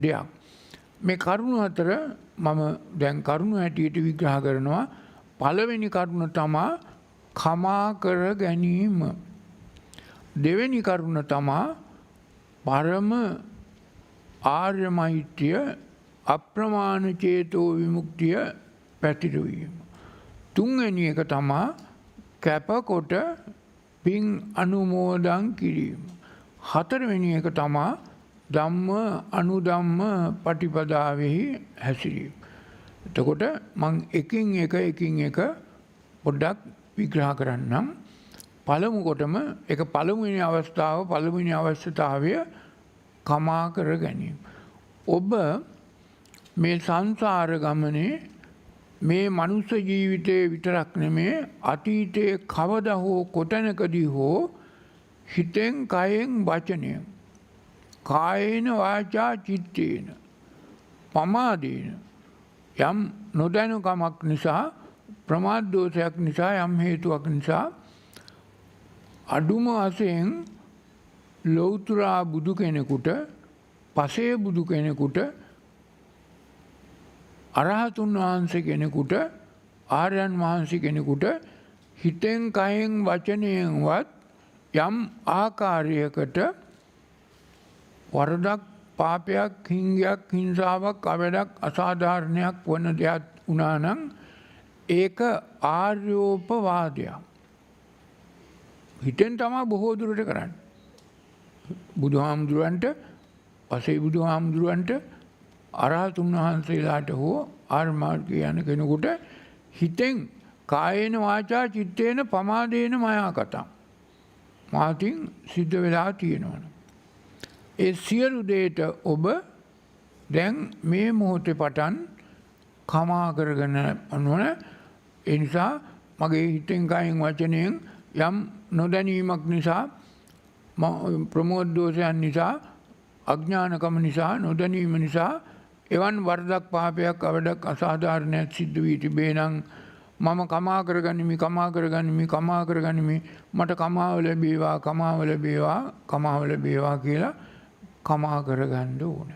දෙයක්. මේ කරුණු අතර මම දැන් කරුණු හැටියට විග්‍රහ කරනවා. පළවෙනි කරුණ තමා කමා කර ගැනීම. දෙවෙනි කරුණ තමා පරම ආර්ය මෛත්‍රිය අප්‍රමාණ චේතෝ විමුක්තිය පැතිරවීම. තුන්වෙනි එක තමා කැපකොට පින් අනුමෝදන් කිරීම. හතරවෙනි එක තමා ධම්ම අනුධම්ම පටිපදාවෙහි හැසිරීම. එතකොට මං එකින් එක පොඩ්ඩක් විග්‍රහ කරන්නම්. පළමුකොටම එක පළමුවෙනි අවස්ථාව පළමුවෙනි අවශ්‍යතාවය කමා කර ගැනීම. ඔබ මේ සංසාර ගමනේ මේ මනුස්ස ජීවිතයේ විතරක් නෙමේ අතීතයේ කවදා හෝ කොතැනකදී හෝ හිතෙන් කයෙන් වචනයෙන් කායේන වාචා චිත්තේන පමාදේන යම් නොදැනුකමක් නිසා ප්‍රමාද දෝෂයක් නිසා යම් හේතුවක් නිසා අඩුම වශයෙන් ලෞතුරා බුදු කෙනෙකුට පසේ බුදු කෙනෙකුට අරහතුන් වහන්සේ කෙනෙකුට ආර්යයන් වහන්සේ කෙනෙකුට හිතෙන් කයෙන් වචනයෙන්වත් යම් ආකාරයකට වරදක් පාපයක් හිංගයක් හිංසාවක් අවැඩක් අසාධාරණයක් වන දෙයක් වුණා නම් ඒක ආර්යෝපවාදයක්. හිතෙන් තමයි බොහෝ දුරට කරන්නේ. බුදුහාමුදුරන්ට පසේ බුදුහාමුදුරන්ට අරහතුන් වහන්සේලාට හෝ ආර්ය මාර්ගයේ යන කෙනෙකුට හිතෙන් කායේන වාචා චිත්තේන පමාදේන මයා කතා මාතින් සිද්ධ වෙලා තියෙනවා. ඒ සියලු දේට ඔබ දැන් මේ මොහොතේ පටන් කමා කරගෙන යනවන. ඒ නිසා මගේ හිතෙන් කයෙන් වචනයෙන් යම් නොදැනීමක් නිසා ප්‍රමෝද දෝෂයන් නිසා අඥානකම නිසා නොදැනීම නිසා එවන් වරදක් පාපයක් අවඩක් අසාධාරණයක් සිද්ධ වී තිබේ නම් මම කමා කරගනිමි මට කමාව ලැබේවා කියලා කමා කරගන්න ඕන.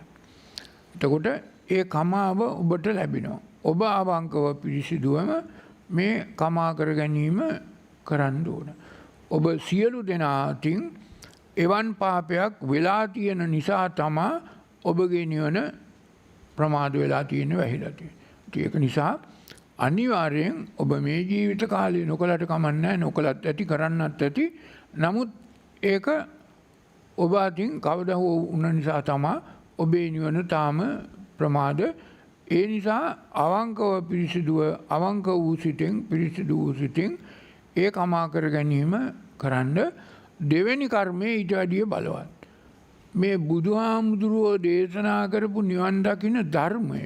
එතකොට ඒ කමාව ඔබට ලැබෙනවා. ඔබ අවංකව පිරිසිදුවම මේ කමා කර ගැනීම කරන්න ඕන. ඔබ සියලු දෙනා අතින් එවන් පාපයක් වෙලා තියෙන නිසා තමා ඔබගේ නිවන ප්‍රමාද වෙලා තියෙන වැහිලා තියෙන. ඒක නිසා අනිවාර්යෙන් ඔබ මේ ජීවිත කාලේ නොකලට කමන්නේ නොකලත් ඇති කරන්නත් ඇති. නමුත් ඒක ඔබ අතින් කවදා හෝ වුණ නිසා තමා ඔබේ නිවන තාම ප්‍රමාද. ඒ නිසා අවංකව පිරිසිදුව අවංක වූ සිතෙන් පිරිසිදු වූ සිතෙන් ඒ කමා කර ගැනීම කරන්න. දෙවෙනි කර්මය ඊට වැඩිය බලවත්. මේ බුදුහාමුදුරුවෝ දේශනා කරපු නිවන් දකින්න ධර්මය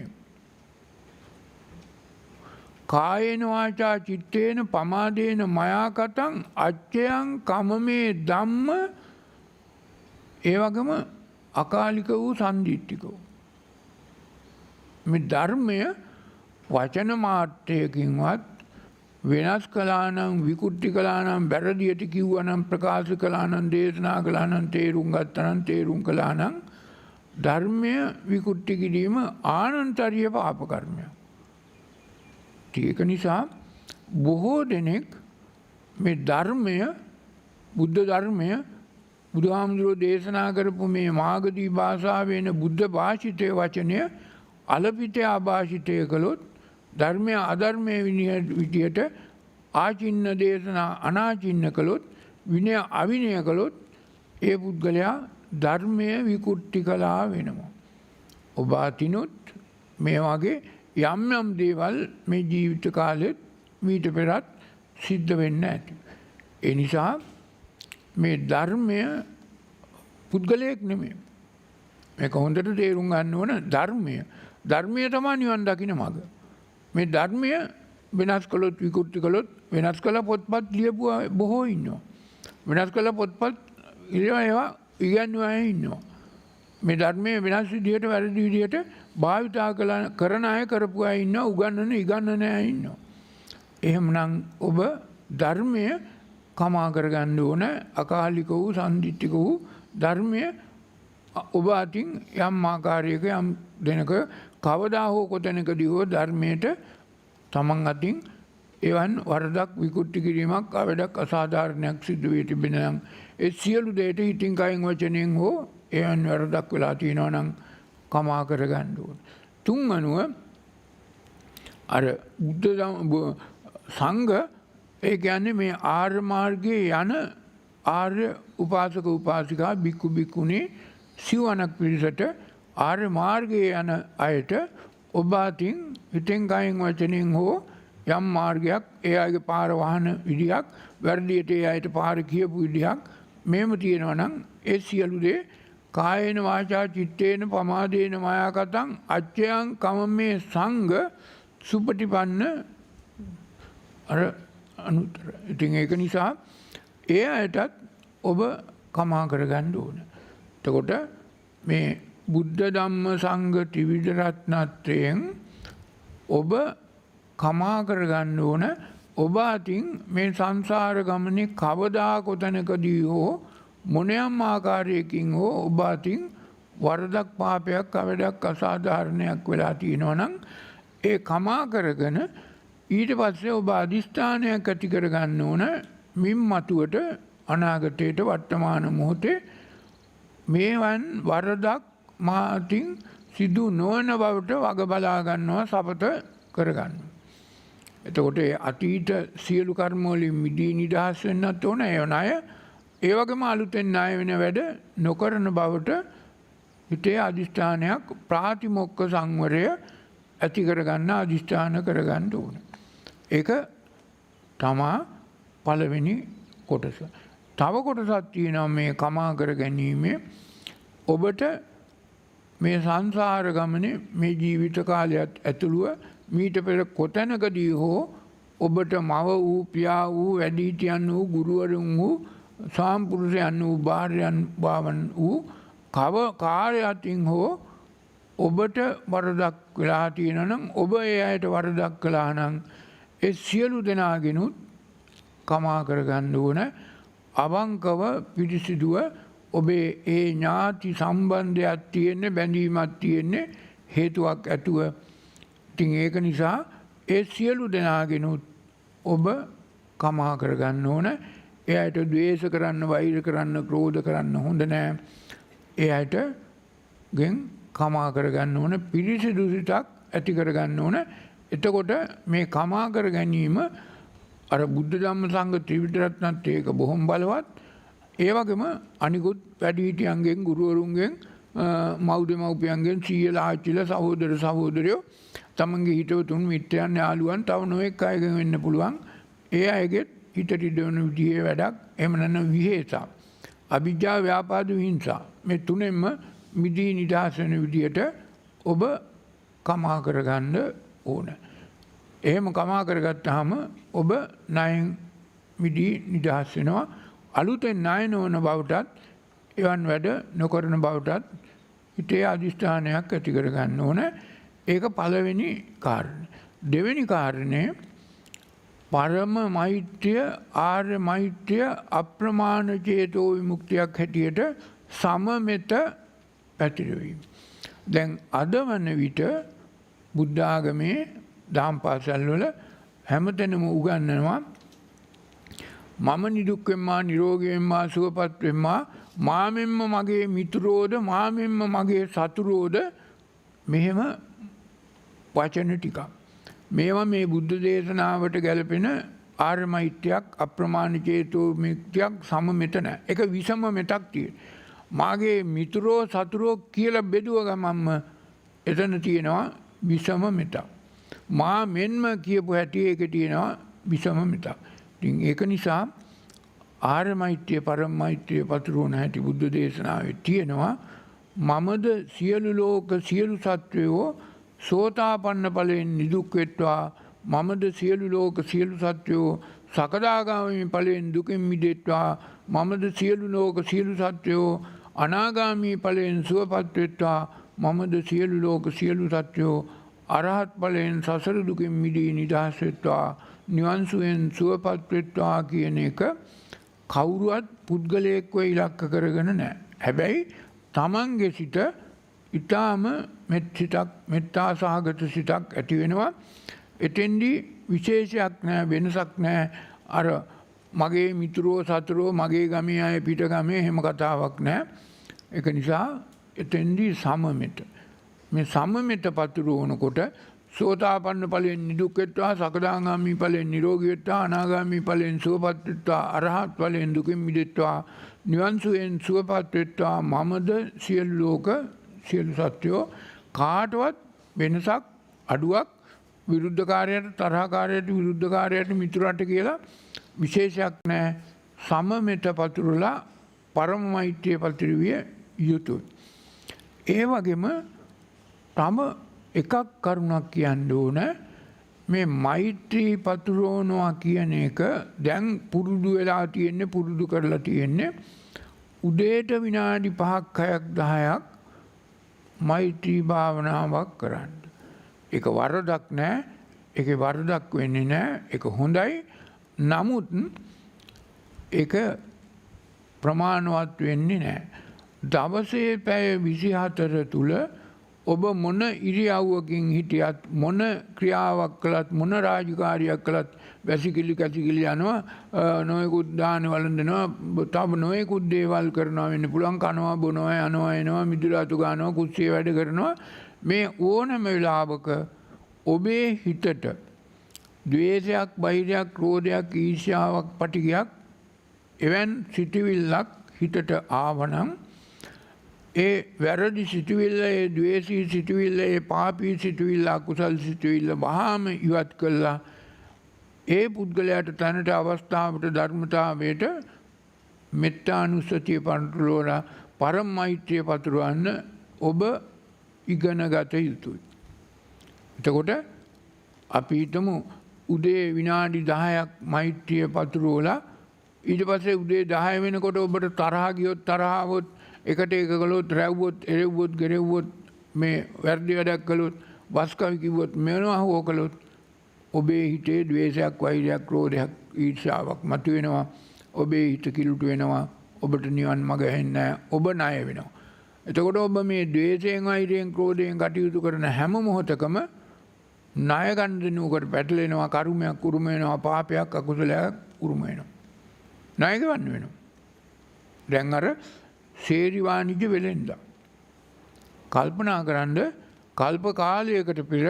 කායේන වාචා චිත්තේන පමාදේන මයා කතං අච්චයං කමමේ ධම්ම ඒ වගේම අකාලික වූ සන්දිට්ඨික වූ මේ ධර්මය වචන මාත්‍රයකින්වත් වෙනස් කළා නම් විකෘති කළා නම් වැරදියට කිව්වා නම් ප්‍රකාශ කළා නම් දේශනා කළා නම් තේරුම් ගත්තා නම් තේරුම් කළා නම් ධර්මය විකෘති කිරීම ආනන්තරීය පාප කර්මයක්. ඒක නිසා බොහෝ දෙනෙක් මේ ධර්මය බුද්ධ ධර්මය බුදුහාමුදුරුවෝ දේශනා කරපු මේ මාගදී භාෂාවෙන බුද්ධ භාෂිතයේ වචනය අලපිතේ ආభాෂිතය කළොත් ධර්මය අධර්මයේ විදියට ආචින්න දේශනා අනාචින්න කළොත් විනය අවිනය කළොත් ඒ පුද්ගලයා ධර්මය විකෘති කළා වෙනවා. ඔබ අතිනුත් මේ වගේ යම් යම් දේවල් මේ ජීවිත කාලෙත් මීට පෙරත් සිද්ධ වෙන්න ඇති. ඒ නිසා මේ ධර්මය පුද්ගලයෙක් නෙමෙයි. මේක හොඳට තේරුම් ගන්න ඕන. ධර්මය තමයි නිවන් දකින්න මඟ. මේ ධර්මය වෙනස් කළොත් විකෘති කළොත් වෙනස් කළ පොත්පත් ලියපු බොහෝ ඉන්නවා. වෙනස් කළ පොත්පත් ඒවා ඉගන්වන අය ඉන්නවා. මේ ධර්මයේ වෙනස් විදියට වැරදි විදියට භාවිතා කරන අය කරපු අය ඉන්නවා. ඉගන්නන අය ඉන්නවා. එහෙමනම් ඔබ ධර්මය කමා කරගන්න ඕන. අකාලික වූ සන්දිට්ඨික වූ ධර්මය ඔබ අතින් යම් ආකාරයක යම් දෙනක කවදා හෝ කොතැනකදී හෝ ධර්මයට තමන් අතින් එවන් වරදක් විකෘති කිරීමක් අවඩක් අසාධාරණයක් සිදු වී තිබෙනවා නම් ඒ සියලු දේට හිතින් කයින් වචනෙන් හෝ එවන් වරදක් වෙලා තියෙනවා නම් කමා කරගන්න ඕන. තුන් අනුව අර බුද්ධ සංඝ ඒ කියන්නේ මේ ආර්ය මාර්ගයේ යන ආර්ය උපාසක උපාසිකා බික්කු බික්කුණී සිවණක් පිරිසට ආර්ය මාර්ගයේ යන අයට ඔබ අතින් හිතෙන් කයින් වචනෙන් හෝ යම් මාර්ගයක් ඒ අයගේ පාර වහන විදියක් වැරදියට ඒ අයට පාර කියපු විදියක් මෙහෙම තියෙනවා නම් ඒ සියලු දේ කායේන වාචා චිත්තේන පමාදේන මායාකතං අච්චයන් කමමේ සංඝ සුපටිපන්න අර අනුතර. ඉතින් ඒක නිසා ඒ අයටත් ඔබ කමා කරගන්න ඕන. එතකොට මේ බුද්ධ ධම්ම සංඝ ත්‍රිවිධ රත්නත්‍රයෙන් ඔබ කමා කරගන්න ඕන. ඔබ අතින් මේ සංසාර ගමනේ කවදා කොතැනකදී හෝ මොනෑම් ආකාරයකින් හෝ ඔබ අතින් වරදක් පාපයක් අවඩක් අසාධාරණයක් වෙලා තියෙනවා නම් ඒ කමා කරගෙන ඊට පස්සේ ඔබ අධිෂ්ඨානයක් ඇති කරගන්න ඕන මින් මතුවට අනාගතයට වර්තමාන මොහොතේ මේවන් වරදක් මාතින් සිදු නොවන බවට වග බලා ගන්නවා සපත කරගන්න. එතකොට අතීත සියලු කර්ම වලින් මිදී නිදහස් වෙන්නත් ඕන. ඒ ණය ඒ වගේම අලුතෙන් ණය වෙන වැඩ නොකරන බවට හිතේ අධිෂ්ඨානයක් ප්‍රාතිමොක්ඛ සංවරය ඇති කරගන්න අධිෂ්ඨාන කරගන්න ඕන. ඒක තමා පළවෙනි කොටස. තව කොටසක් තියෙනවා මේ කමා කර ගැනීමේ ඔබට මේ සංසාර ගමනේ මේ ජීවිත කාලයත් ඇතුළුව මීට පෙර කොතැනකදී හෝ ඔබට මව වූ පියා වූ වැඩිහිටියන් වූ ගුරුවරුන් වූ සාම්පුරුෂයන් වූ භාර්යයන් භාවන් වූ කාර්යයන් හෝ ඔබට වරදක් වෙලා තියෙනවා නම් ඔබ ඒ අයට වරදක් කළා නම් ඒ සියලු දෙනාගෙනුත් කමා කරගන්න ඕන. අවංකව පිරිසිදුව ඔබේ ඒ ඥාති සම්බන්ධයක් තියෙන්නේ බැඳීමක් තියෙන්නේ හේතුවක් ඇතුව. ඉතින් ඒක නිසා ඒ සියලු දෙනාගෙනුත් ඔබ කමා කරගන්න ඕන. ඒ අයට ද්වේෂ කරන්න, වෛර කරන්න, ක්‍රෝධ කරන්න හොඳ නෑ. ඒ අයට ගෙන් කමා කරගන්න ඕන. පිරිසිදු සිතක් ඇති කරගන්න ඕන. එතකොට මේ කමා කර ගැනීම අර බුද්ධ ධම්ම සංඝ ත්‍රිවිධ රත්නත් ඒක බොහොම බලවත්. ඒ වගේම අනිකුත් වැඩිහිටියන්ගෙන් ගුරුවරුන්ගෙන් මව් දෙමව්පියන්ගෙන් සීයලා ආච්චිලා සහෝදර සහෝදරයෝ තමන්ගේ හිතවතුන් මිත්‍රයන් යාළුවන් තව නොඑක් අයගෙන් වෙන්න පුළුවන්. ඒ අයගෙත් හිතට ඉදවන විදිහේ වැඩක් එහෙම නැත්නම් විහෙසා අවිජ්ජා ව්‍යාපාද විහිංසා මේ තුනෙන්ම මිදී නිදහස් වෙන විදිහට ඔබ කමා කරගන්න ඕන. එහෙම කමා කරගත්තාම ඔබ ණයෙන් මිදී නිදහස් වෙනවා. අලුතෙන් ණය නොවන බවටත් එවන් වැඩ නොකරන බවටත් හිතේ අධිෂ්ඨානයක් ඇති කරගන්න ඕන. ඒක පළවෙනි කාරණය. දෙවෙනි කාරණය පරම මෛත්‍රිය ආර්ය මෛත්‍රිය අප්‍රමාණ චේතෝ විමුක්තියක් හැටියට සමමෙත පැතිරවීම. දැන් අද වන විට බුද්ධ ආගමේ දහම් පාසල් වල හැමතැනම උගන්වනවා මම නිදුක් වෙම්මා නිරෝගී වෙම්මා සුවපත් වෙම්මා මාමෙන්ම මගේ මිතුරෝද මාමෙන්ම මගේ සතුරෝද මෙහෙම වචන ටිකක්. මේවා මේ බුද්ධ දේශනාවට ගැලපෙන ආර්ය මෛත්‍රියක් අප්‍රමාණ චේතෝ විමුක්තියක් සමමෙත නැහැ. ඒක විසම මෙතක් තියෙන. මාගේ මිතුරෝ සතුරෝ කියලා බෙදුව ගමන්ම එතන තියෙනවා විසම මෙතක්. මා මෙන්ම කියපු හැටි ඒක තියෙනවා විසම මෙතක්. ඉතින් ඒක නිසා ආර්ය මෛත්‍රිය පරම මෛත්‍රිය පතුරවන හැටි බුද්ධ දේශනාවේ තියෙනවා. මමද සියලු ලෝක සියලු සත්වයෝ සෝතාපන්න ඵලයෙන් නිදුක් වෙත්වා මමද සියලු ලෝක සියලු සත්වයෝ සකදාගාමී ඵලයෙන් දුකින් මිදෙත්වා මමද සියලු ලෝක සියලු සත්වයෝ අනාගාමී ඵලයෙන් සුවපත් වෙත්වා මමද සියලු ලෝක සියලු සත්වයෝ අරහත් ඵලයෙන් සසර දුකින් මිදී නිදහස් වෙත්වා නිවන් සුවෙන් සුවපත් වෙත්වා කියන එක කවුරුවත් පුද්ගලයෙක්ව ඉලක්ක කරගෙන නැහැ. හැබැයි තමන්ගේ සිත ඊටාම මෙත්තා සහගත සිතක් ඇති වෙනවා. එතෙන්දී විශේෂයක් නැහැ, වෙනසක් නැහැ. අර මගේ මිතුරෝ සතුරෝ මගේ ගමේ අය පිට ගමේ එහෙම කතාවක් නැහැ. ඒක නිසා එතෙන්දී සමමෙත මේ සමමෙත පතුරවනකොට සෝතාපන්න ඵලයෙන් නිදුක් වෙත්වා, සකදාගාමි ඵලයෙන් නිරෝගී වෙත්වා, අනාගාමි ඵලයෙන් සුවපත් වෙත්වා, අරහත් ඵලයෙන් දුකින් මිදෙත්වා, නිවන් සුවයෙන් සුවපත් වෙත්වා. මමද සියලු ලෝක සියලු සත්වෝ කාටවත් වෙනසක් අඩුවක් විරුද්ධකාරයට තරහකාරයට විරුද්ධකාරයට මිතුරට කියලා විශේෂයක් නැහැ. සමමෙත පතුරලා පරම මෛත්‍රිය පතුරවිය යුතුයි. ඒ වගේම තම එකක් කරුණක් කියන්න ඕන. මේ මෛත්‍රී පතුරවනවා කියන එක දැන් පුරුදු වෙලා තියෙන්නේ, පුරුදු කරලා තියෙන්නේ. උදේට විනාඩි 5ක් 6ක් 10ක් මෛත්‍රී භාවනාවක් කරන්න. ඒක වරදක් නෑ. ඒකේ වරදක් වෙන්නේ නෑ. ඒක හොඳයි. නමුත් ඒක ප්‍රමාණවත් වෙන්නේ නෑ. දවසේ පැය 24 තුල ඔබ මොන ඉරියව්වකින් හිටියත්, මොන ක්‍රියාවක් කළත්, මොන රාජකාරියක් කළත් වැසිකිලි කැසිකිලි යනවා, නොයෙකුත් දාන වළඳනවා, තව නොයෙකුත් දේවල් කරනවා වෙන්න පුළුවන්. කනවා බොනවා යනවා එනවා, මිදුලාතු ගන්නවා, කුස්සිය වැඩ කරනවා. මේ ඕනම වෙලාවක ඔබේ හිතට ද්වේෂයක්, බයිරයක්, ක්‍රෝධයක්, ඊර්ෂ්‍යාවක්, පටිඝයක් එවන් සිතුවිල්ලක් හිතට ආවනම් ඒ වැරදි සිතුවිල්ල, ඒ ද්වේෂී සිතුවිල්ල, ඒ පාපී සිතුවිල්ල, අකුසල් සිතුවිල්ල වහාම ඉවත් කළා ඒ පුද්ගලයාට තැනට අවස්ථාවට ධර්මතාවයට මෙත්තානුස්සතිය පතුරවලා පරම මෛත්‍රිය පතුරවන්න ඔබ ඉගෙන ගත යුතුයි. එතකොට අපි හිතමු උදේ විනාඩි 10ක් මෛත්‍රිය පතුරවලා ඊට පස්සේ උදේ 10 වෙනකොට ඔබට තරහ ගියොත්, තරහවොත්, එකට එක කළොත්, රැව්වොත්, එරෙව්වොත්, ගෙරෙව්වොත්, මේ වැරදි වැඩක් කළොත්, වස්කවි කිව්වොත්, මෙනවා හෝ කළොත් ඔබේ හිතේ ද්වේෂයක්, වෛරයක්, ක්‍රෝධයක්, ඊර්ෂ්‍යාවක් මතුවෙනවා. ඔබේ හිත කිලුට වෙනවා. ඔබට නිවන් මඟ ඇහෙන්නේ නැහැ. ඔබ ණය වෙනවා. එතකොට ඔබ මේ ද්වේෂයෙන්, වෛරයෙන්, ක්‍රෝධයෙන් කටයුතු කරන හැම මොහොතකම ණය ගන්න දෙනුවකට පැටලෙනවා. කර්මයක් උරුම වෙනවා. පාපයක්, අකුසලයක් උරුම වෙනවා. ණය ගන්න වෙනවා. දැන් අර ශේරි වාණිජ්‍ය වෙලෙන්ද කල්පනා කරන්න, කල්ප කාලයකට පෙර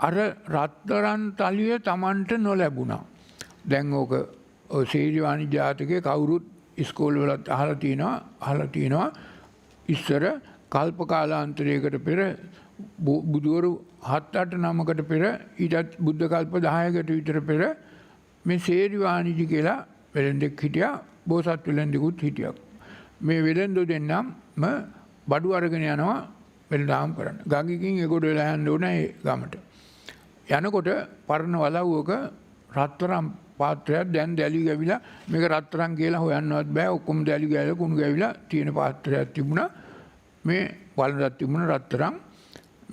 අර රත්තරන් තලිය Tamanට නොලැබුණා. දැන් ඕක ශේරි වාණිජ්‍ය ජාතකයේ කවුරුත් ඉස්කෝල වලත් අහලා තියෙනවා. ඉස්සර කල්ප කාලාන්තරයකට පෙර බුදුවරු 7-8 නමකට පෙර, ඊටත් බුද්ධ කල්ප 10කට විතර පෙර මේ ශේරි වාණිජ්‍ය කියලා වෙලෙන්දෙක් හිටියා. බෝසත් වෙලෙන්දෙකුත් හිටියා. මේ වෙලෙන්දෝ දෙන්නම බඩු අරගෙන යනවා වෙළඳාම් කරන්න. ගඟකින් ඒකට වෙලා යන්න ඕන ඒ ගමට. යනකොට පරණ වලව්වක රත්තරන් පාත්‍රයක් දැන් දැලි ගැවිලා, මේක රත්තරන් කියලා හොයන්නවත් බෑ. ඔක්කොම දැලි ගැවිලා කුණු ගැවිලා තියෙන පාත්‍රයක් තිබුණා. මේ වළඳක් තිබුණා රත්තරන්.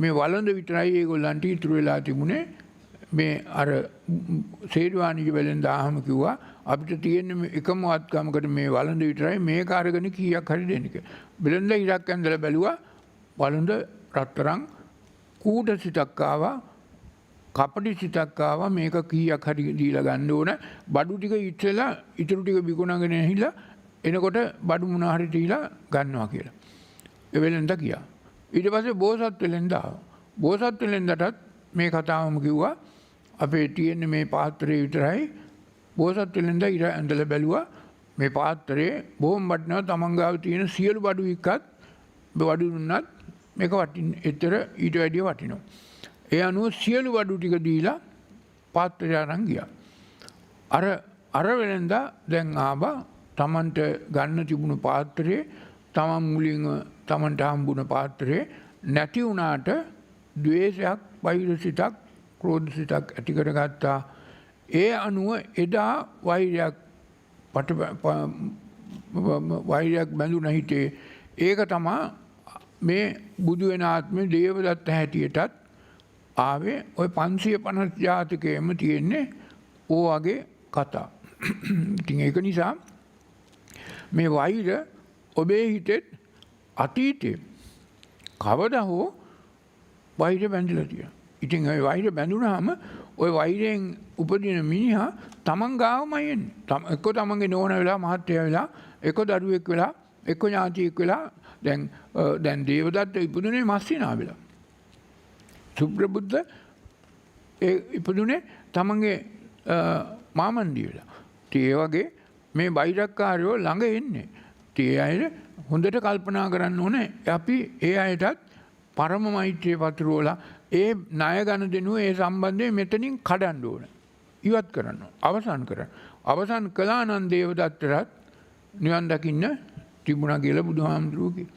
මේ වළඳ විතරයි ඒගොල්ලන්ට ඉතුරු වෙලා තිබුණේ. මේ අර ශේරි වාණිජ්‍ය වෙලෙන්දාම කිව්වා අපිට තියෙන එකම වත්කමකට මේ වළඳ විතරයි, මේක අරගෙන කීයක් හරි දෙන්න කියලා. වෙලෙන්ද ඉරක් ඇඳලා බැලුවා. වළඳ රත්තරන් කූඩ සිතක් ආවා, කපටි සිතක් ආවා. මේක කීයක් හරි දීලා ගන්න ඕන. බඩු ටික ඉස්සෙලා ඉතුරු ටික විකුණගෙන ඇහිලා එනකොට බඩු මොන හරි දීලා ගන්නවා කියලා. ඒ වෙලෙන්ද කියා. ඊට පස්සේ බෝසත් වෙලෙන්ද ආවා. බෝසත් වෙලෙන්දටත් මේ කතාවම කිව්වා අපේ තියෙන මේ පාත්‍රය විතරයි. බෝසත් වෙලෙන්ද ඉර ඇඳලා බැලුවා. මේ පාත්‍රයේ බොහොම වටිනවා. තමන් ගාව තියෙන සියලු බඩු වික්කත් බඩු දුන්නත් මේක වටින්නේ ඊතර ඊට වැඩිය වටිනවා. ඒ අනුව සියලු බඩු ටික දීලා පාත්‍රය අරන් ගියා. අර වෙලෙන්දා දැන් ආවා තමන්ට ගන්න තිබුණු පාත්‍රයේ, තමන් මුලින්ම තමන්ට හම්බුණ පාත්‍රයේ නැති වුණාට ද්වේෂයක්, වෛර සිතක්, ක්‍රෝධ සිතක් ඇති කරගත්තා. ඒ අනුව එදා වෛරයක් බැඳුන හිතේ. ඒක තමයි මේ බුදු වෙන ආත්මේ දේවදත්ත හැටියටත් ආවේ. ඔය 550 ජාතකයේම තියෙන්නේ ඕ වගේ කතා. ඉතින් ඒක නිසා මේ වෛර ඔබේ හිතෙත් අතීතයේ කවදා හෝ වෛරය බැඳිලා තියෙනවා. ඉතින් ওই වෛරය බැඳුනහම ওই වෛරයෙන් උපදින මිනිහා තමන් ගාවමයි එන්නේ. එක්ක තමන්ගේ නෝන වෙලා මහත්තයා වෙලා එක්ක දරුවෙක් වෙලා එක්ක ඥාතියෙක් වෙලා දැන් දේවදත්ත ඉපදුනේ මස්සිනා වෙලා. සුප්‍රබුද්ධ ඉපදුනේ තමන්ගේ මාමන්ඩිය වෙලා. ඒ වගේ මේ වෛරක්කාරයෝ ළඟ එන්නේ. ඒ අය හොඳට කල්පනා කරන්න ඕනේ අපි ඒ අයටත් පරම මෛත්‍රිය පතුරවලා ඒ ණය ගනුදෙනුව ඒ සම්බන්ධයෙන් මෙතනින් කඩන්න ඕන. ඉවත් කරන්න. අවසන් කරන්න. අවසන් කළා නම් දේවදත්තට නිවන් දකින්න තිබුණා කියලා බුදුහාමුදුරුවෝ කිව්වා.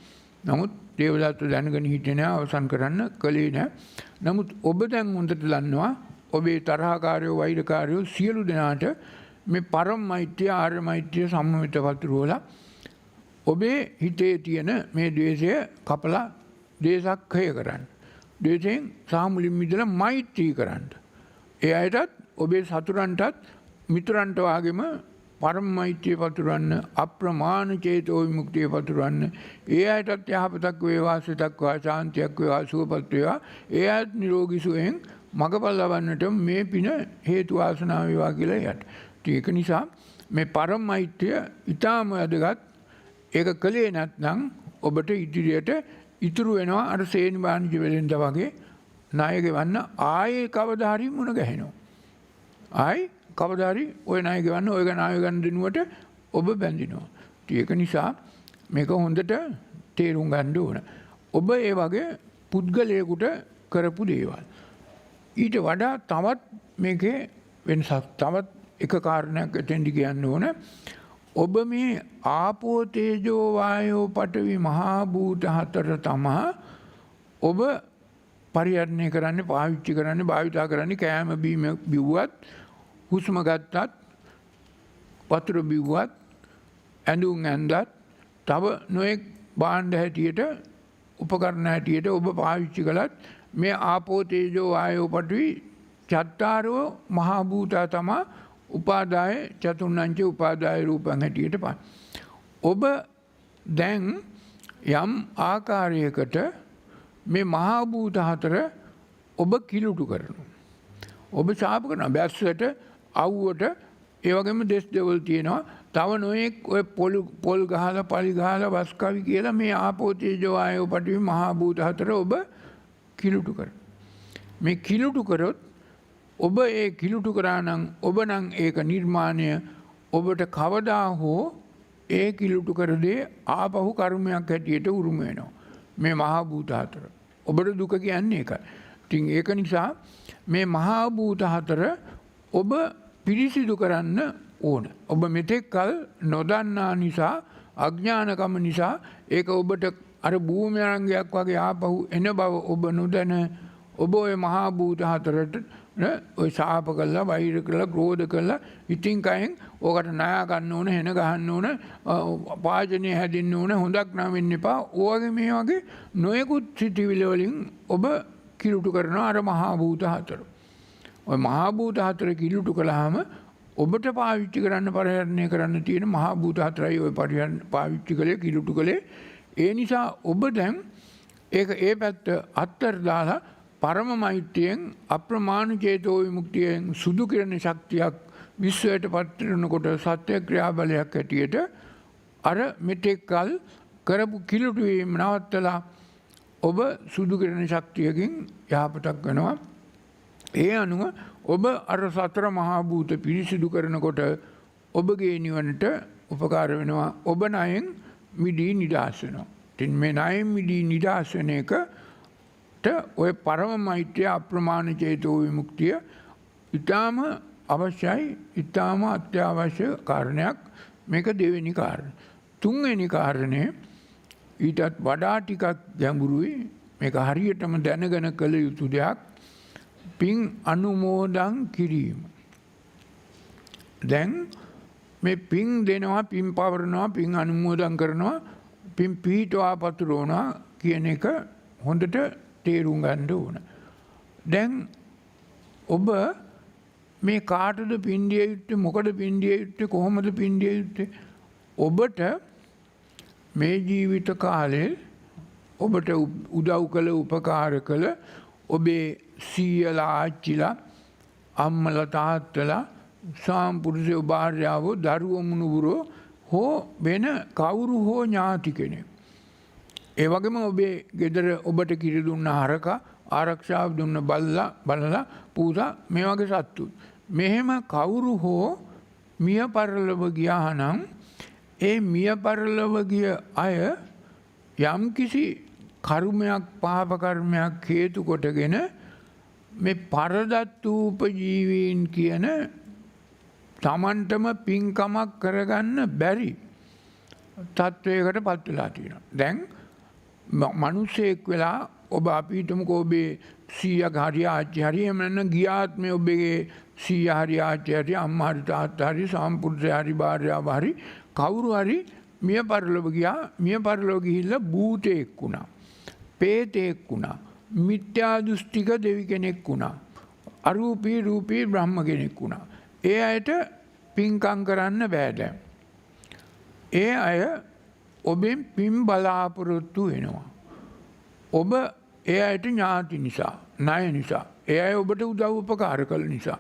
නමුත් දේවදත්ත දැනගෙන හිටියේ නෑ අවසන් කරන්න කලේ නෑ. නමුත් ඔබ දැන් හොඳට දන්නවා ඔබේ තරහකාරයෝ වෛරකාරයෝ සියලු දෙනාට මේ පරම මෛත්‍රිය ආර්ය මෛත්‍රිය සම්මිත පතුරවලා ඔබේ හිතේ තියෙන මේ ද්වේෂය කපලා දේශක්ඛය කරන්න. ද්වේෂයෙන් සාමුලින් මිදලා මෛත්‍රී කරන්න. ඒ අයටත් ඔබේ සතුරන්ටත් මිතුරන්ට වාගේම පරම මෛත්‍රිය පතුරවන්න අප්‍රමාණ චේතෝ විමුක්තිය පතුරවන්න. ඒ අයටත් යහපතක් වේවා සිතක් වේවා ශාන්තියක් වේවා සුවපත් වේවා. ඒ අයත් නිරෝගී සුවයෙන් මඟපල් ලබන්නට මේ පින හේතු වාසනා වේවා කියලා යට. ඒක නිසා මේ පරම මෛත්‍රිය ඊටාම වැදගත්. ඒක කලේ නැත්නම් ඔබට ඉදිරියට ඉතුරු වෙනවා අර සේනි බාණිජ වෙලෙන්ද වගේ ණය ගෙවන්න ආයේ කවදා හරි මුණ ගැහෙනවා. ආයි කවදා හරි ওই ණය ගෙවන්න ওই ණය ගන්න දිනුවට ඔබ බැඳිනවා. ඒක නිසා මේක හොඳට තේරුම් ගන්න ඕන. ඔබ ඒ වගේ පුද්ගලයෙකුට කරපු දේවල්. ඊට වඩා තවත් මේකේ වෙනසක් තවත් එක කාරණයක් එතෙන්දි කියන්න ඕන. ඔබ මේ ආපෝ තේජෝ වායෝ පඨවි මහා භූත හතර තමා ඔබ පරිහරණය කරන්නේ පාවිච්චි කරන්නේ භාවිතා කරන්නේ කෑම බීම බිව්වත් හුස්ම ගත්තත් වතුර බිව්වත් ඇඳුම් ඇඳත් තව නොඑක් භාණ්ඩ හැටියට උපකරණ හැටියට ඔබ පාවිච්චි කළත් මේ ආපෝ තේජෝ වායෝ පඨවි චත්තාරෝ මහා භූතා තමා උපාදාය චතුර්ණංච උපාදාය රූපං හැටියට පා. ඔබ දැන් යම් ආකාරයකට මේ මහා භූත හතර ඔබ කිලුටු කරනවා. ඔබ ශාප කරනවා. බැස්සට අවුවට ඒ වගේම දෙස් දෙවල් තියෙනවා. තව නොයෙක් ඔය පොල් ගහලා පලි ගහලා වස් කවි කියලා මේ ආපෝ තේජෝ වායෝ පඨවි මහා භූත හතර ඔබ කිලුටු කරනවා. මේ කිලුටු කරොත් ඔබ ඒ කිලුටු කරා නම් ඔබ නම් ඒක නිර්මාණය ඔබට කවදා හෝ ඒ කිලුටු කර දේ ආපහු කර්මයක් හැටියට උරුම වෙනවා. මේ මහා භූත හතර. ඔබට දුක කියන්නේ ඒකයි. ඉතින් ඒක නිසා මේ මහා භූත හතර ඔබ පිරිසිදු කරන්න ඕන. ඔබ මෙතෙක් කල නොදන්නා නිසා අඥානකම නිසා ඒක ඔබට අර භූමියරංගයක් වගේ ආපහු එන බව ඔබ නොදැන ඔබ ඔය මහා භූත හතරට ඔය ශාප කළා වෛර කළා ක්‍රෝධ කළා ඉතින් කයෙන් ඕකට ණය ගන්න ඕන හෙන ගහන්න ඕන වාජනේ හැදින්න ඕන හොඳක් නම් වෙන්න එපා. ඔයගේ මේ වගේ නොයෙකුත් සිටිවිලි වලින් ඔබ කිලුටු කරනවා අර මහා භූත හතර. ඔය මහා භූත හතර කිලුටු කළාම ඔබට පාවිච්චි කරන්න පරිහරණය කරන්න තියෙන මහා භූත හතරයි ඔය පාවිච්චි කළේ කිලුටු කළේ. ඒ නිසා ඔබ දැන් ඒක ඒ පැත්ත අත්තර දාලා පරම මෛත්‍රියෙන් අප්‍රමාණ චේතෝ විමුක්තියෙන් සුදු කිරණ ශක්තියක් විශ්වයට පත්‍රනකොට සත්‍ය ක්‍රියාබලයක් ඇටියට අර මෙතෙක් කල කරපු කිලුටු වීම නවත්තලා ඔබ සුදු කිරණ ශක්තියකින් යහපතක් වෙනවා. ඒ අනුව ඔබ අර සතර මහා භූත පිරිසිදු කරනකොට ඔබගේ නිවනට උපකාර වෙනවා. ඔබ ණයෙන් මිදී නිදහස් වෙනවා. ඉතින් මේ ණයෙන් මිදී නිදහස් වෙන එක ඔය පරම මෛත්‍රිය අප්‍රමාණ චේතෝ විමුක්තිය ඊටාම අවශ්‍යයි. ඊටාම අත්‍යවශ්‍ය කාරණයක්. මේක දෙවෙනි කාරණය. තුන්වෙනි කාරණය ඊටත් වඩා ටිකක් ගැඹුරුයි. මේක හරියටම දැනගෙන කළ යුතු දෙයක්. පින් අනුමෝදන් කිරීම. දැන් මේ පින් දෙනවා පින් පවරනවා පින් අනුමෝදන් කරනවා පින් පිහිටවා පතුරවනවා කියන එක හොඳට තේරුම් ගන්න ඕන. දැන් ඔබ මේ කාටද පින් දිය යුත්තේ මොකද පින් දිය යුත්තේ කොහොමද පින් දිය යුත්තේ? ඔබට මේ ජීවිත කාලේ ඔබට උදව් කළ උපකාර කළ ඔබේ සීයලා ආච්චිලා අම්මලා තාත්තලා සාම්පුරුෂයෝ භාර්යාවෝ දරුවෝ මුණුබුරෝ හෝ වෙන කවුරු හෝ ඥාති කෙනෙක්. ඒ වගේම ඔබේ ගෙදර ඔබට කිරි දුන්න හරකා ආරක්ෂාව දුන්න බලලා පූසා මේ වගේ සත්තු. මෙහෙම කවුරු හෝ මිය පරලොව ගියා නම් ඒ මිය පරලොව ගිය අය යම්කිසි කර්මයක් පාප කර්මයක් හේතු කොටගෙන මේ පරදත්තූපජීවීන් කියන තමන්ටම පින්කමක් කරගන්න බැරි තත්වයකට පත් වෙලා තියෙනවා. දැන් මිනිසෙක් වෙලා ඔබ අපි හිතමුකෝ ඔබේ සීයා හරි ආච්චි හරි එහෙම නැත්නම් ගියාත්මේ ඔබේ සීයා හරි ආච්චි හරි අම්මා හරි තාත්තා හරි සම්පූර්ණ හරි භාර්යාව හරි කවුරු හරි මිය පරලොව ගියා. මිය පරලොව ගිහිල්ලා භූතයෙක් වුණා. පේතයෙක් වුණා. මිත්‍යා දෘෂ්ටික දෙවි කෙනෙක් වුණා. අරූපී රූපී බ්‍රහ්ම කෙනෙක් වුණා. ඒ අයට පින්කම් කරන්න බෑ දැන්. ඒ අය ඔබෙන් පින් බලාපොරොත්තු වෙනවා. ඔබ ඒ අයට ඥාති නිසා, ණය නිසා, ඒ අය ඔබට උදව් උපකාර කළ නිසා.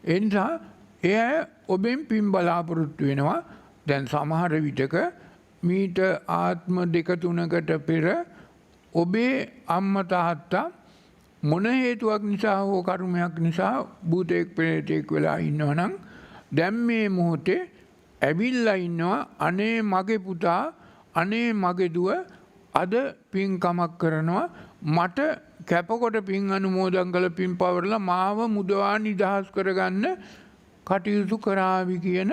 ඒ නිසා ඒ අය ඔබෙන් පින් බලාපොරොත්තු වෙනවා. දැන් සමහර විටක මීට ආත්ම දෙක තුනකට පෙර ඔබේ අම්මා තාත්තා මොන හේතුවක් නිසා හෝ කර්මයක් නිසා භූතෙක් ප්‍රේතෙක් වෙලා ඉන්නවනම් දැන් මේ මොහොතේ ඇවිල්ලා ඉන්නවා අනේ මගේ පුතා අනේ මගේ දුව අද පින්කමක් කරනවා මට කැපකොට පින් අනුමෝදන් කළ පින් පවරලා මාව මුදවා නිදහස් කරගන්න කටයුතු කරાવી කියන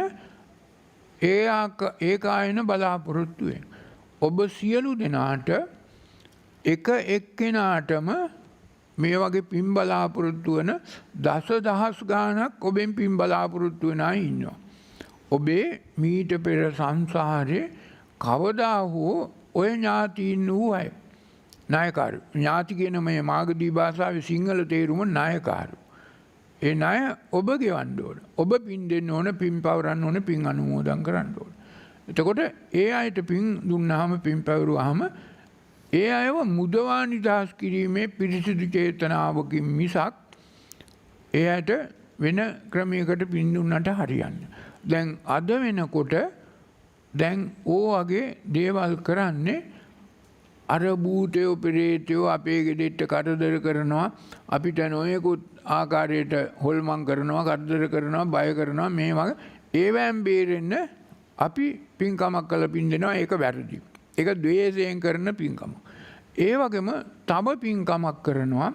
ඒකායන බලාපොරොත්තුවෙන් ඔබ සියලු දෙනාට එක එක්කෙනාටම මේ වගේ පින් බලාපොරොත්තු වන දසදහස් ගාණක් ඔබෙන් පින් බලාපොරොත්තු වෙන අය ඉන්නවා. ඔබේ මීට පෙර සංසාරේ කවදා හෝ ඔය ඥාතීන් වූ අය ණයකාරු ඥාති කියන මේ මාගදී භාෂාවේ සිංහල තේරුම ණයකාරු. ඒ ණය ඔබ ගෙවන්න ඕන. ඔබ පින් දෙන්න ඕන, පින් පවරන්න ඕන, පින් අනුමෝදන් කරන්න ඕන. එතකොට ඒ අයට පින් දුන්නාම පින් පැවරුවාම ඒ අයව මුදවා නිදහස් කිරීමේ පිරිසිදු චේතනාවකින් මිසක් එයට වෙන ක්‍රමයකට පින් දුන්නට හරියන්නේ. දැන් අද වෙනකොට දැන් වගේ දේවල් කරන්නේ අර භූතයෝ පෙරේතයෝ අපේ ගෙදෙට්ට කරදර කරනවා අපිට නොයෙකුත් ආකාරයට හොල්මන් කරනවා කරදර කරනවා බය කරනවා මේ වගේ ඒවැම් බේරෙන්න අපි පින්කමක් කළ පින් දෙනවා ඒක වැරදි. ඒක ද්වේෂයෙන් කරන පින්කම. ඒ වගේම තව පින්කමක් කරනවා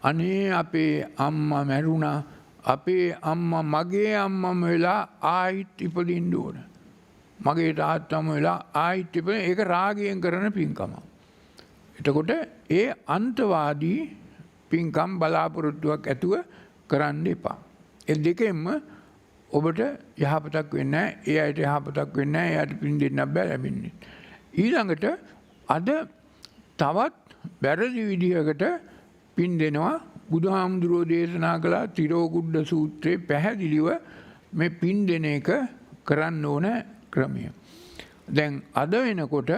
අනේ අපේ අම්මා මැරුණා අපේ අම්මා මගේ අම්මම වෙලා ආයිත් ඉපදින්න ඕන. මගේ තාත්තම වෙලා ආයිත් ඉපදින ඒක රාගයෙන් කරන පින්කම. එතකොට ඒ අන්තවාදී පින්කම් බලාපොරොත්තුවක් ඇතුව කරන්න එපා. ඒ දෙකෙන්ම ඔබට යහපතක් වෙන්නේ නැහැ. ඒ අයට යහපතක් වෙන්නේ නැහැ. එයාට පින් දෙන්න බෑ ලැබෙන්නේ. ඊළඟට අද තවත් වැරදි විදිහකට පින් දෙනවා. බුදුහාමුදුරුවෝ දේශනා කළ තිරෝගුඩ්ඩ සූත්‍රයේ පැහැදිලිව මේ පින් දෙන එක කරන්න ඕන ක්‍රමය. දැන් අද වෙනකොට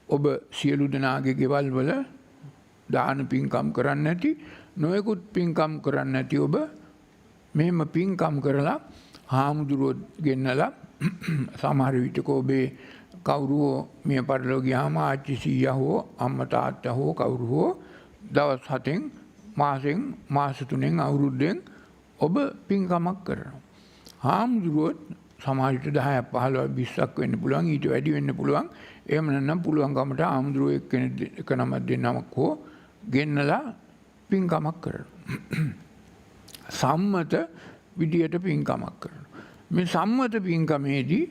ඔබ සියලු දෙනාගේ ගෙවල් වල දාන පින්කම් කරන්න නැති නොයෙකුත් පින්කම් කරන්න නැති ඔබ මෙහෙම පින්කම් කරලා හාමුදුරුවෝ ගෙන්නලා සමහර විටක ඔබේ කවුරු මිය පරලෝ ගියාම ආච්චි සීයා හෝ අම්මා තාත්තා හෝ කවුරු හෝ දවස් 7න් මාසෙන් මාස 3න් අවුරුද්දෙන් ඔබ පින්කමක් කරනවා. හාමුදුරුවෝ සමහර විට 10ක් 15ක් 20ක් වෙන්න පුළුවන් ඊට වැඩි වෙන්න පුළුවන්. එහෙම නැත්නම් පුළුවන් කමට හාමුදුරුවෝ එක්කෙනෙක් එක නමක් දෙන්නමක් හෝ ගෙන්නලා පින්කමක් කරනවා. සම්මත විදියට පින්කමක් කරනවා. මේ සම්මත පින්කමේදී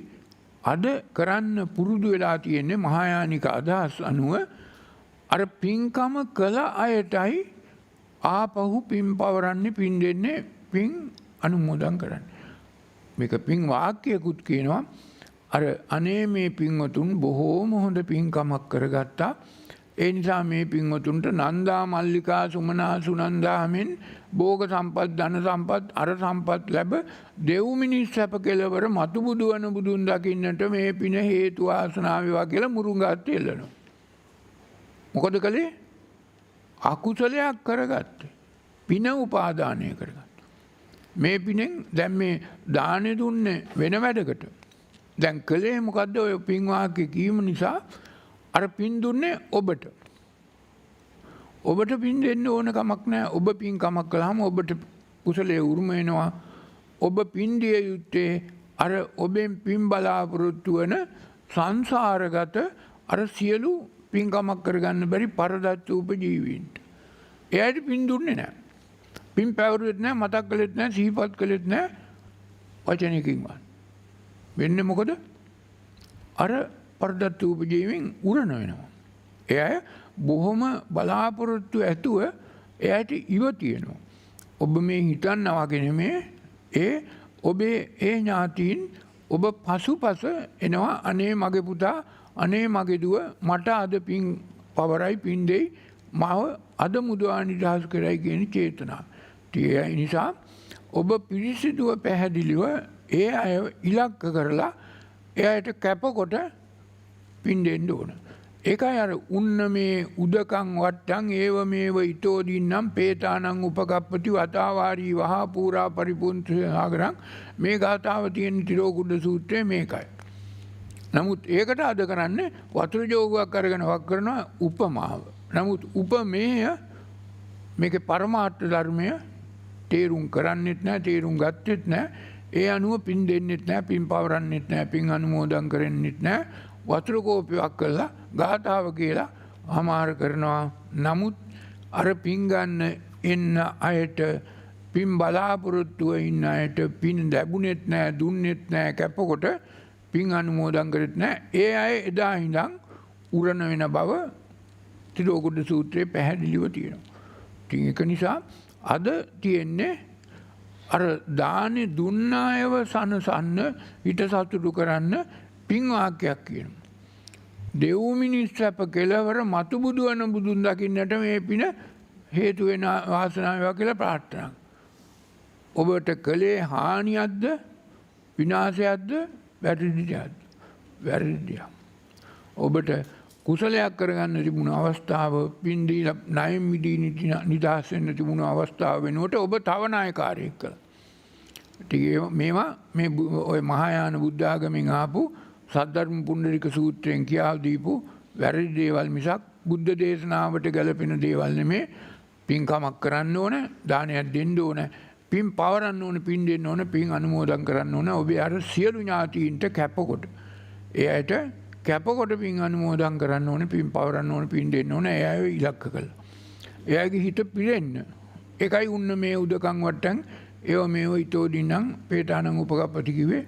අද කරන්න පුරුදු වෙලා තියෙන්නේ මහායානික අදහස් අනුව අර පින්කම කළ අයටයි ආපහු පින් පවරන්නේ පින් දෙන්නේ පින් අනුමෝදන් කරන්නේ. මේක පින් වාක්‍යයකුත් කියනවා අර අනේ මේ පින්වතුන් බොහෝම හොඳ පින්කමක් කරගත්තා. ඒ නිසා මේ පින්වතුන්ට නන්දා මල්ලිකා සුමනා සුනන්දා මෙන් භෝග සම්පත් ධන සම්පත් අර සම්පත් ලැබ දෙව් මිනිස් සැප කෙලවර මතු බුදු වන බුදුන් දකින්නට මේ පින හේතු වාසනාව වේවා කියලා මුරුංගාත් එල්ලනවා. මොකද කළේ? අකුසලයක් කරගත්තේ. පින උපාදානය කරගත්තා. මේ පිනෙන් දැන් මේ දානෙ දුන්නේ වෙන වැඩකට. දැන් කළේ මොකද්ද? ඔය පින් වාක්‍ය කීම නිසා අර පින් දුන්නේ ඔබට. ඔබට පින් දෙන්න ඕන කමක් නැහැ. ඔබ පින් කමක් කළාම ඔබට කුසලයේ උරුම වෙනවා. ඔබ පින් දිය යුත්තේ අර ඔබෙන් පින් බලාපොරොත්තු වන සංසාරගත අර සියලු පින්කමක් කරගන්න බැරි පරදත්ත උපජීවීන්ට. එයාට පින් දුන්නේ නැහැ. පින් පැවරුවෙත් නැහැ, මතක් කළෙත් නැහැ, සිහිපත් කළෙත් නැහැ වචනයකින්වත්. වෙන්නේ මොකද? අර පරදත්ත උපජීවීන් උරණ වෙනවා. එයා බොහොම බලාපොරොත්තු ඇතුව එයාට ඉව තියෙනවා. ඔබ මේ හිතන්නා වගේ නෙමේ ඔබේ ඒ ඥාතීන් ඔබ පසුපස එනවා. අනේ මගේ පුතා, අනේ මගේ දුව මට අද පින් පවරයි, පින් දෙයි, මාව අද මුදවා නිදහස් කරයි කියන චේතනාව. ඒ නිසා ඔබ පිරිසිදුව පැහැදිලිව ඒ අය ඉලක්ක කරලා එයාට කැපකොට පින් දෙන්න ඕන. ඒකයි අර උන්න මේ උදකං වට්ටං ඒව මේව ඉතෝදින්නම් පේතානං උපකප්පති වතාවාරී වහා පූරා පරිපුන්සාගරං මේ ගාථාව තියෙන තිරෝකුඩ සූත්‍රයේ මේකයි. නමුත් ඒකට අද කරන්නේ වතුර ජෝගුවක් අරගෙන වක් කරනවා උපමාව. නමුත් උපමේය මේකේ පරමාර්ථ ධර්මය තේරුම් කරන්නෙත් නැහැ, තේරුම් ගත්තෙත් නැහැ. ඒ අනුව පින් දෙන්නෙත් නැහැ, පින් පවරන්නෙත් නැහැ, පින් අනුමෝදන් කරන්නෙත් නැහැ. වතුර කෝපයක් කළා ගාථාව කියලා අමාර කරනවා. නමුත් අර පින් ගන්න එන්න අයට, පින් බලාපොරොත්තුව ඉන්න අයට පින් ලැබුණෙත් නැහැ, දුන්නෙත් නැහැ, කැපකොට පින් අනුමෝදන් කරෙත් නැහැ. ඒ අය එදා ඉඳන් උරණ වෙන බව තිරෝකුඩ සූත්‍රයේ පැහැදිලිව තියෙනවා. ඉතින් ඒක නිසා අද තියෙන්නේ අර දානේ දුන්න අයව සනසන්න, හිත සතුටු කරන්න පින් වාක්‍යයක් කියනවා. දෙව් මිනිස් සැප කෙලවර මතු බුදු වන බුදුන් දකින්නට මේ පින හේතු වෙන වාසනාව වේවා කියලා ප්‍රාර්ථනා. ඔබට කලේ හානියක්ද, විනාශයක්ද, වැරදියක්ද? වැරදියක්. ඔබට කුසලයක් කරගන්න තිබුණු අවස්ථාව, පින් දීලා ණයෙන් මිදී නිදහස් වෙන්න තිබුණු අවස්ථාව වෙනුවට ඔබ තව ණයකාරයෙක් කළා. මේවා මේ ඔය මහායාන බුද්ධ ආගමෙන් ආපු සද්ධර්ම පුණ්ඩරික සූත්‍රයෙන් කියා දීපු වැරදි දේවල් මිසක් බුද්ධ දේශනාවට ගැලපෙන දේවල් නෙමේ. පින්කමක් කරන්න ඕන, දානයක් දෙන්න ඕන, පින් පවරන්න ඕන, පින් දෙන්න ඕන, පින් අනුමෝදන් කරන්න ඕන. ඔබේ අර සියලු ඥාතීන්ට කැපකොට, ඒ අයට කැපකොට පින් අනුමෝදන් කරන්න ඕන, පින් පවරන්න ඕන, පින් දෙන්න ඕන. ඒ අය ඉලක්ක කළා. එයාගේ හිත පිරෙන්න. ඒකයි උන්න මේ උදකං වට්ටං ඒව මේව ඉතෝදින්නම් පේතානං උපකප්පති කිව්වේ.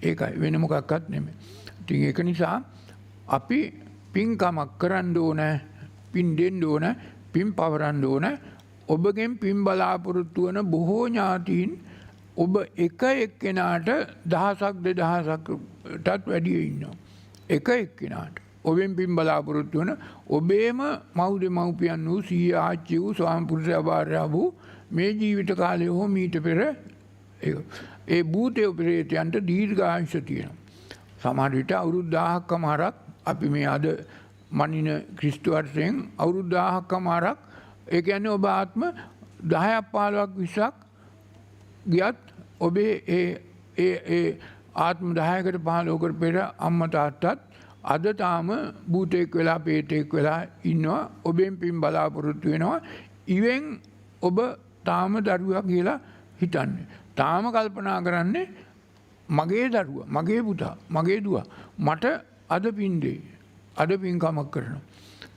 ඒකයි, වෙන මොකක්වත් නෙමෙයි. ඉතින් ඒක නිසා අපි පින්කමක් කරන්න ඕන, පින් දෙන්න ඕන, පින් පවරන්න ඕන. ඔබගෙන් පින් බලාපොරොත්තු වන බොහෝ ඥාතීන් ඔබ එක එක්කෙනාට දහසක් දෙදහසකටත් වැඩිය ඉන්නවා. එක එක්කෙනාට ඔබෙන් පින් බලාපොරොත්තු වන ඔබේම මව් දෙමව්පියන් වූ, සීයා ආච්චි වූ, ස්වාමි පුරුෂයා භාර්යාව වූ මේ ජීවිත කාලය හෝ මීට පෙර ඒ භූතය ප්‍රේතයන්ට දීර්ඝායුෂ තියෙනවා. සමහර විට අවුරුදු 1000කමාරක් අපි මේ අද මනින ක්‍රිස්තු වර්ෂයෙන් අවුරුදු 1000කමාරක්, ඒ කියන්නේ ඔබ ආත්ම 10ක් 15ක් 20ක් ගියත් ඔබේ ඒ ආත්ම 10කට 15කට පෙර අම්මා තාත්තත් අද තාම භූතෙක් වෙලා ප්‍රේතෙක් වෙලා ඉන්නවා. ඔබෙන් පින් බලාපොරොත්තු වෙනවා. ඉවෙන් ඔබ තාම දරුවා කියලා හිතන්නේ. තාම කල්පනා කරන්නේ මගේ දරුවා, මගේ පුතා, මගේ දුව මට අද පින් දෙයි, අද පින්කමක් කරනවා.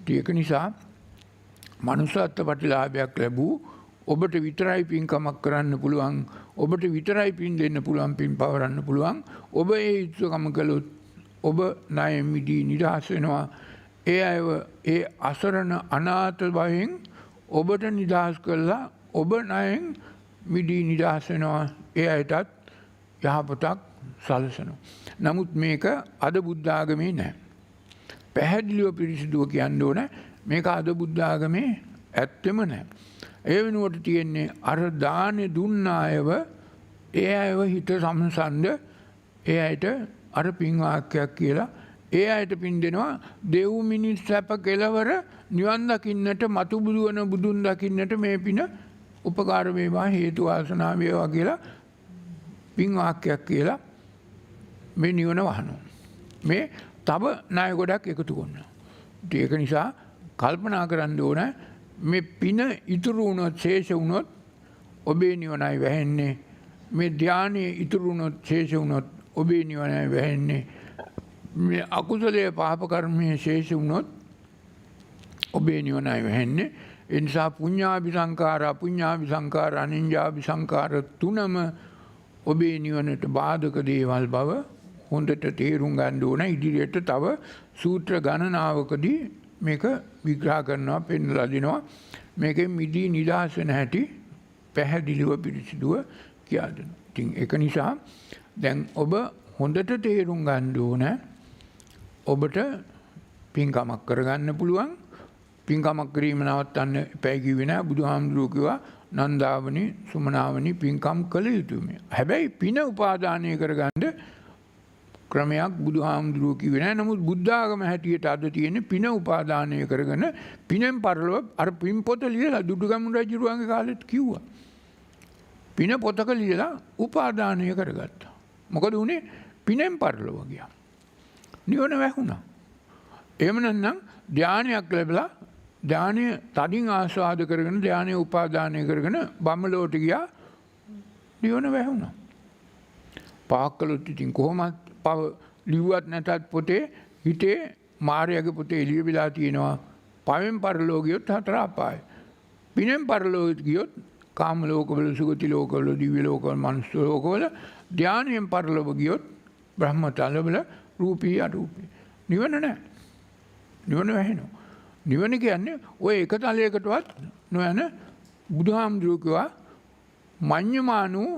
ඒක නිසා මනුෂ්‍යත්ව ප්‍රතිලාභයක් ලැබූ ඔබට විතරයි පින්කමක් කරන්න පුළුවන්, ඔබට විතරයි පින් දෙන්න පුළුවන්, පින් පවරන්න පුළුවන්. ඔබ ඒ යුතුයකම කළොත් ඔබ ණයෙන් මිදී නිදහස් වෙනවා. ඒ අයව ඒ අසරණ අනාථ භවයෙන් ඔබට නිදහස් කළා. ඔබ ණයෙන් මිදී නිදහස් වෙනවා. ඒ අයටත් යහපතක් සලසනවා. නමුත් මේක අද බුද්ධ ආගමේ නැහැ. පැහැදිලිව පිරිසිදුව කියන්න ඕන මේක අද බුද්ධ ආගමේ ඇත්තෙම නැහැ. ඒ වෙනුවට තියෙන්නේ අර දානේ දුන්න අයව, ඒ අයව හිත සම්සන්ද ඒ අයට අර පින් වාක්‍යයක් කියලා ඒ අයට පින් දෙනවා දෙව් මිනිස් සැප කෙලවර නිවන් දකින්නට මතු බුදු වන බුදුන් දකින්නට මේ පින උපකාර වේවා හේතු වාසනා වේවා කියලා පින් වාක්‍යයක් කියලා මේ නිවන වහනවා. මේ තව ණය ගොඩක් එකතු කරනවා. ඒක නිසා කල්පනා කරන්න ඕන මේ පින ඉතුරු වුණොත් ශේෂ වුණොත් ඔබේ නිවනයි වැහෙන්නේ. මේ ධානයේ ඉතුරු වුණොත් ශේෂ වුණොත් ඔබේ නිවනයි වැහෙන්නේ. මේ අකුසලයේ පාප කර්මයේ ශේෂ වුණොත් ඔබේ නිවනයි වැහෙන්නේ. ඒ නිසා පුඤ්ඤාභි සංඛාර අපුඤ්ඤාභි සංඛාර අනිඤ්ඤාභි සංඛාර තුනම ඔබේ නිවනට බාධක දේවල් බව හොඳට තේරුම් ගන්න ඕන. ඉදිරියට තව සූත්‍ර ගණනාවකදී මේක විග්‍රහ කරනවා පෙන්වලා දෙනවා. මේකෙන් මිදී නිදහස් වෙන හැටි පැහැදිලිව පිළිසිදුව කියලා දෙනවා. ඉතින් ඒක නිසා දැන් ඔබ හොඳට තේරුම් ගන්න ඕන ඔබට පින්කමක් කරගන්න පුළුවන්. පින්කමක් කිරීම නවත්තන්න එපයි කිව්වේ නෑ. බුදුහාමුදුරුවෝ කිව්වා නන්දාවනි සුමනාවනි පින්කම් කළ යුතුයි. හැබැයි පින උපාදානය කරගන්න ක්‍රමයක් බුදුහාමුදුරුවෝ කිව්වේ නෑ. නමුත් බුද්ධ ආගම හැටියට අද තියෙන්නේ පින උපාදානය කරගෙන පිනෙන් පරලොව අර පින් පොත ලියලා දුටුගැමුණු රජුරුවන්ගේ කාලෙත් කිව්වා. පින පොතක ලියලා උපාදානය කරගත්තා. මොකද උනේ පිනෙන් පරලොව ගියා. නිවන වැහුණා. එහෙම නැත්නම් ධානයක් ලැබලා ධානය තදින් ආස්වාද කරගෙන ධානය උපාදානය කරගෙන බම්මලෝට ගියා. නිවන වැහුණා. පහක් කළොත් ඉතින් කොහොමද පව ලිව්වත් නැතත් පොතේ හිතේ මාර්යාගේ පොතේ එළිය වෙලා තියෙනවා. පවෙන් පරලෝ ගියොත් හතර අපාය. පිනෙන් පරලෝ ගියොත් කාම ලෝකවල සුගති ලෝකවල දිව්‍ය ලෝකවල මනුස්ස ලෝකවල ධානයෙන් පරලොව ගියොත් බ්‍රහ්ම තලවල රූපී අරූපී. නිවන නැහැ. නිවන වැහෙනවා. නිවන කියන්නේ ඔය එක තලයකටවත් නොයන බුදුහාමුදුරුවෝ කිව්වා මඤ්ඤමානෝ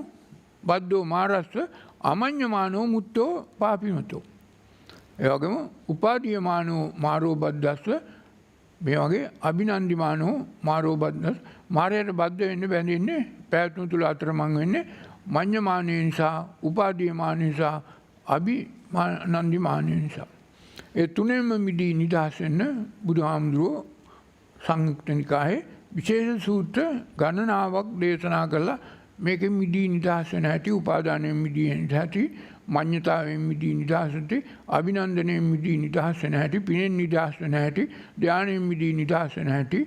බද්දෝ මාරස්ස අමඤ්ඤමානෝ මුත්තෝ පාපිමතෝ. ඒ වගේම උපාදීයමානෝ මාරෝ බද්දස්ස මේ වගේ අභිනන්දිමානෝ මාරෝ බද්දස් මාරයට බද්ද වෙන්න බැඳින්නේ පැවතුම් තුල අතරමං වෙන්නේ මඤ්ඤමානය නිසා උපාදීයමානය නිසා අභිනන්දිමානය නිසා. ඒ තුනෙන්ම මිදී නිදහස් වෙන්න බුදුහාමුදුරුවෝ සංයුක්ත නිකායේ විශේෂ සූත්‍ර ගණනාවක් දේශනා කළා. මේකෙන් මිදී නිදහස් වෙන හැටි, උපාදානයෙන් මිදී නිදහස් හැටි, මඤ්ඤතාවෙන් මිදී නිදහස් හැටි, අභිනන්දනයෙන් මිදී නිදහස් වෙන හැටි, පිනෙන් නිදහස් වෙන හැටි, ධානයෙන් මිදී නිදහස් වෙන හැටි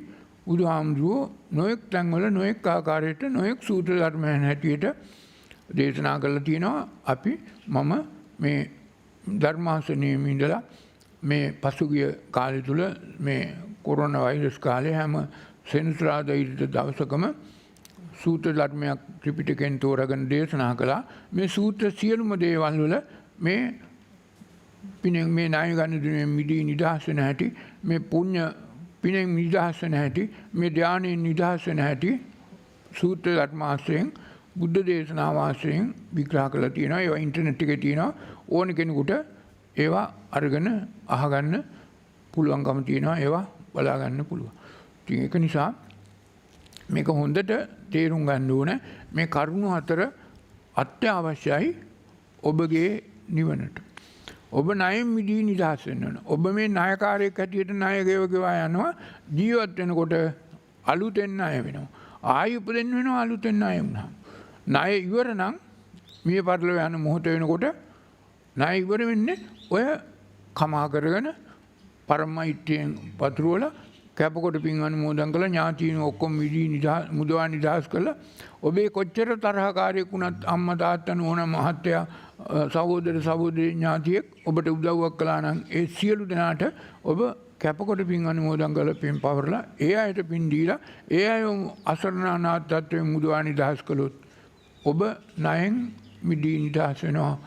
බුදුහාමුදුරුවෝ නොඑක් තැන්වල නොඑක් ආකාරයට නොඑක් සූත්‍ර ධර්මයන් හැටියට දේශනා කරලා තියෙනවා. මම මේ ධර්මාසනයේ ඉඳලා මේ පසුගිය කාලය තුල මේ කොරෝනා වෛරස් කාලේ හැම සෙනසුරාදා ඉරිදා දවසකම සූත්‍ර ධර්මයක් ත්‍රිපිටකයෙන් තෝරාගෙන දේශනා කළා. මේ සූත්‍ර සියලුම දේවල් වල මේ පිනෙන් මේ ණය ගන්න දුන්නේ මිදී නිදහස් වෙන හැටි, මේ පුණ්‍ය පිනෙන් නිදහස් වෙන හැටි, මේ ධානයෙන් නිදහස් වෙන හැටි සූත්‍ර ධර්මාශ්‍රයෙන් බුද්ධ දේශනා වාසයෙන් විග්‍රහ කරලා තියෙනවා. ඒවා ඉන්ටර්නෙට් එකේ තියෙනවා. ඕන කෙනෙකුට ඒවා අරගෙන අහගන්න පුළුවන්කම තියෙනවා. ඒවා බලා ගන්න පුළුවන්. ඉතින් ඒක නිසා මේක හොඳට තේරුම් ගන්න ඕන. මේ කරුණු හතර අත්‍යවශ්‍යයි ඔබගේ නිවනට. ඔබ ණයෙන් මිදී නිදහස් වෙන්න ඕන. ඔබ මේ ණයකාරයෙක් හැටියට ණය ගෙවගෙවා යනවා. ජීවත් වෙනකොට අලුතෙන් ණය වෙනවා. ආයෙ උපදින්න වෙනවා අලුතෙන් ණය වුණා. ණය ඉවර නම් මිය පරලෝ යන මොහොත වෙනකොට ණය ඉවර වෙන්නේ ඔය කමා කරගෙන පරමයිත්‍යයෙන් පතුරවලා කැපකොට පින් අනුමෝදන් කළා ඥාතීන් ඔක්කොම මුදවා නිදහස් කළා. ඔබේ කොච්චර තරහකාරයෙක් වුණත් අම්මා තාත්තා නෝනා මහත්තයා සහෝදර සහෝදරි ඥාතියෙක් ඔබට උදව්වක් කළා නම් ඒ සියලු දෙනාට ඔබ කැපකොට පින් අනුමෝදන් කරලා පින් පවරලා ඒ අයට පින් දීලා ඒ අය අසරණ අනාථ තත්ත්වයෙන් මුදවා නිදහස් කළොත් ඔබ ණයෙන් මිදී නිදහස් වෙනවා.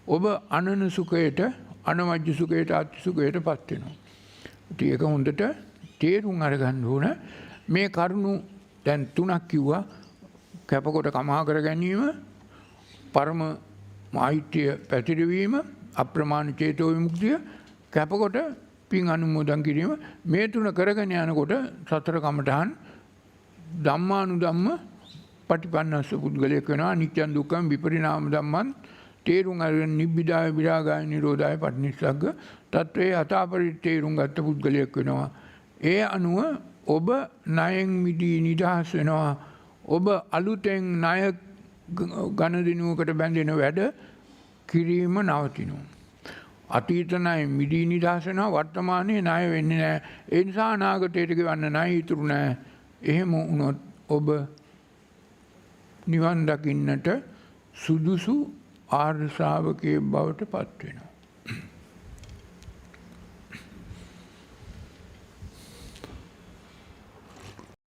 ඔබ අනන සුඛයට අනවජ්‍ය සුඛයට අත්‍ය සුඛයටපත් වෙනවා. ඉතින් ඒක හොඳට තේරුම් අරගන්න ඕන. මේ කරුණු දැන් තුනක් කිව්වා. කැපකොට කමා කර ගැනීම, පරම මෛත්‍රිය පැතිරවීම, අප්‍රමාණ චේතෝ විමුක්තිය, කැපකොට පින් අනුමෝදන් කිරීම. මේ තුන කරගෙන යනකොට සතර කමඨහන් ධම්මානුධම්ම පටිපන්නස්ස පුද්ගලයෙක් වෙනවා. නිත්‍යං දුක්ඛං විපරිණාම ධම්මං තේරුම් අරගෙන නිබ්බිදාය විරාගාය නිරෝධාය පටිනිස්සග්ග තත්ත්වයේ හතාපරිදි තේරුම් ගත්ත පුද්ගලයෙක් වෙනවා. ඒ අනුව ඔබ ණයෙන් මිදී නිදහස් වෙනවා. ඔබ අලුතෙන් ණය ගණදිනුවකට බැඳෙන වැඩ කිරීම නවතිනවා. අතීත ණය මිදී නිදහස් වෙනවා, වර්තමානයේ ණය වෙන්නේ නැහැ. ඒ නිසා අනාගතයට ගෙවන්න ණය ඉතුරු නැහැ. එහෙම වුණොත් ඔබ නිවන් දකින්නට සුදුසු ආර්ය ශ්‍රාවකයෙක් බවට පත් වෙනවා.